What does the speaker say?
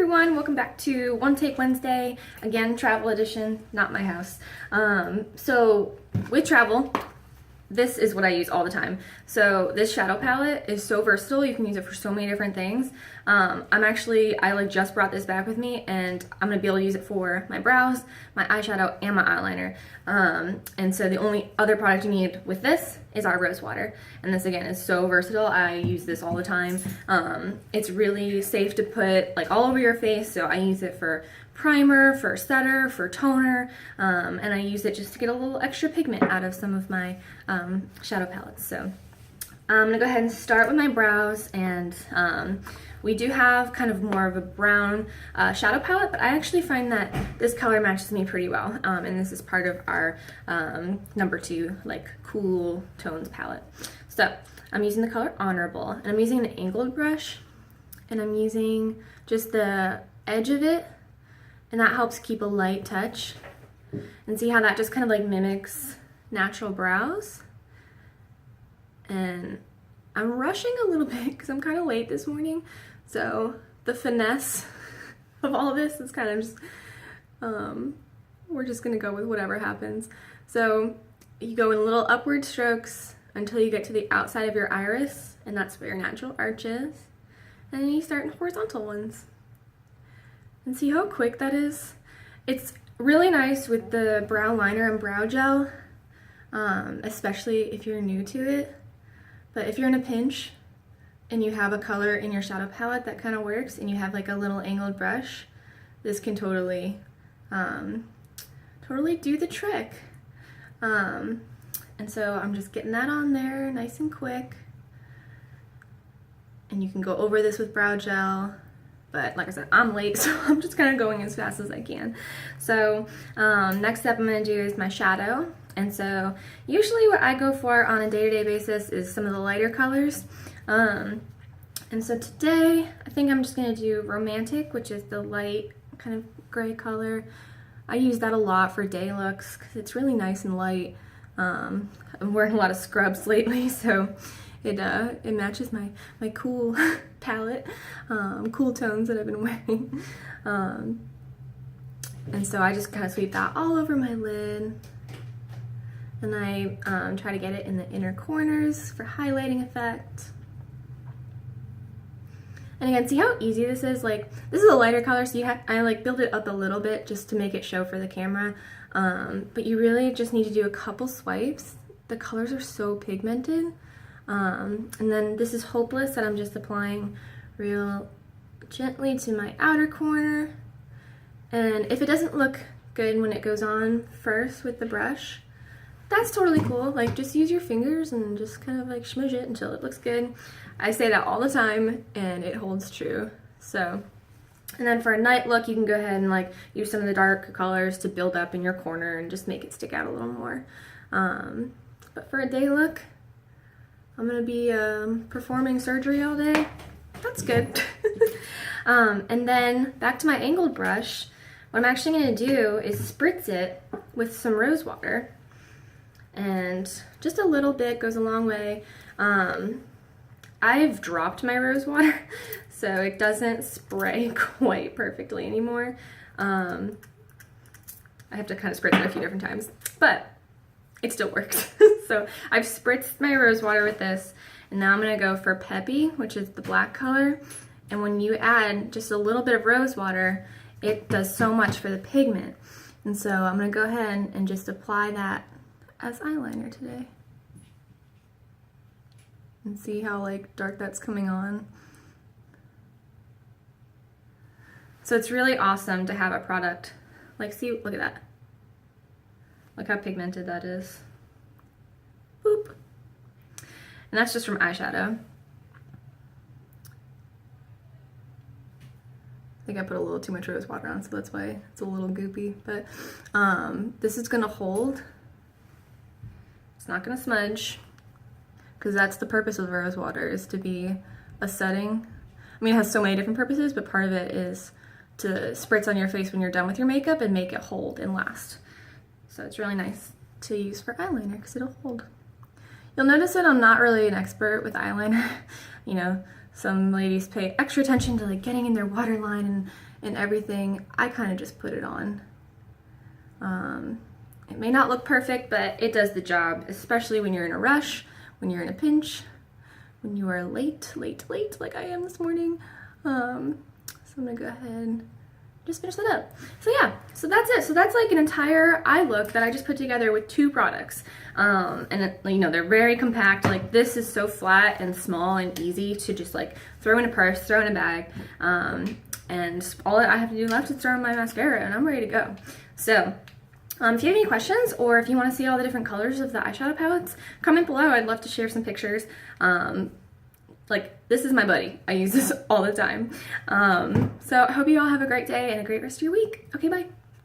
everyone, welcome back to One Take Wednesday. Again, travel edition, not my house. So with travel, this is what I use all the time. So this shadow palette is so versatile. You can use it for so many different things. I just brought this back with me, and I'm gonna be able to use it for my brows, my eyeshadow, and my eyeliner. And so the only other product you need with this is our rose water. And this again is so versatile. I use this all the time. It's really safe to put like all over your face. So I use it for primer, for setter, for toner, and I use it just to get a little extra pigment out of some of my shadow palettes. So I'm gonna go ahead and start with my brows, and we do have kind of more of a brown shadow palette, but I actually find that this color matches me pretty well, and this is part of our number 2 like cool tones palette. So I'm using the color Honorable, and I'm using an angled brush, and I'm using just the edge of it, and that helps keep a light touch. And see how that just kind of like mimics natural brows. And I'm rushing a little bit because I'm kind of late this morning, so the finesse of all this is kind of just we're just gonna go with whatever happens. So you go in little upward strokes until you get to the outside of your iris, and that's where your natural arch is, and then you start in horizontal ones. And see how quick that is? It's really nice with the brow liner and brow gel, especially if you're new to it. But if you're in a pinch and you have a color in your shadow palette that kind of works, and you have like a little angled brush, this can totally do the trick. And so I'm just getting that on there nice and quick. And you can go over this with brow gel. But like I said, I'm late, so I'm just kind of going as fast as I can. So next step I'm going to do is my shadow. And so usually what I go for on a day-to-day basis is some of the lighter colors. And so today I think I'm just going to do Romantic, which is the light kind of gray color. I use that a lot for day looks because it's really nice and light. I'm wearing a lot of scrubs lately, so it matches my cool palette, cool tones that I've been wearing. And so I just kind of sweep that all over my lid. And I try to get it in the inner corners for highlighting effect. And again, see how easy this is? Like, this is a lighter color, so I like build it up a little bit just to make it show for the camera. But you really just need to do a couple swipes. The colors are so pigmented. And then this is Hopeless that I'm just applying real gently to my outer corner. And if it doesn't look good when it goes on first with the brush, that's totally cool. Like, just use your fingers and just kind of like smudge it until it looks good. I say that all the time and it holds true. So, and then for a night look, you can go ahead and like use some of the darker colors to build up in your corner and just make it stick out a little more. But for a day look, I'm gonna be performing surgery all day. That's good. And then back to my angled brush, what I'm actually gonna do is spritz it with some rose water. And just a little bit goes a long way. I've dropped my rose water, so it doesn't spray quite perfectly anymore. I have to kind of spritz it a few different times, but it still works. So I've spritzed my rose water with this, and now I'm gonna go for Peppy, which is the black color. And when you add just a little bit of rose water, it does so much for the pigment. And so I'm gonna go ahead and just apply that as eyeliner today. And see how like dark that's coming on. So it's really awesome to have a product. Like, see, look at that. Look how pigmented that is. Boop. And that's just from eyeshadow. I think I put a little too much rose water on, so that's why it's a little goopy. But this is gonna hold. It's not gonna smudge, because that's the purpose of rose water, is to be a setting. I mean, it has so many different purposes, but part of it is to spritz on your face when you're done with your makeup and make it hold and last. So it's really nice to use for eyeliner because it'll hold. You'll notice that I'm not really an expert with eyeliner. You know, some ladies pay extra attention to like getting in their waterline and everything. I kind of just put it on. It may not look perfect, but it does the job, especially when you're in a rush, when you're in a pinch, when you are late like I am this morning. So I'm gonna go ahead and just finish that up. So yeah, so that's it. So that's like an entire eye look that I just put together with 2 products. And it, you know, they're very compact. Like this is so flat and small and easy to just like throw in a purse, throw in a bag. And all that I have to do left is throw in my mascara and I'm ready to go. So if you have any questions or if you want to see all the different colors of the eyeshadow palettes, comment below. I'd love to share some pictures. Like, this is my buddy. I use this all the time. So I hope you all have a great day and a great rest of your week. Okay, bye.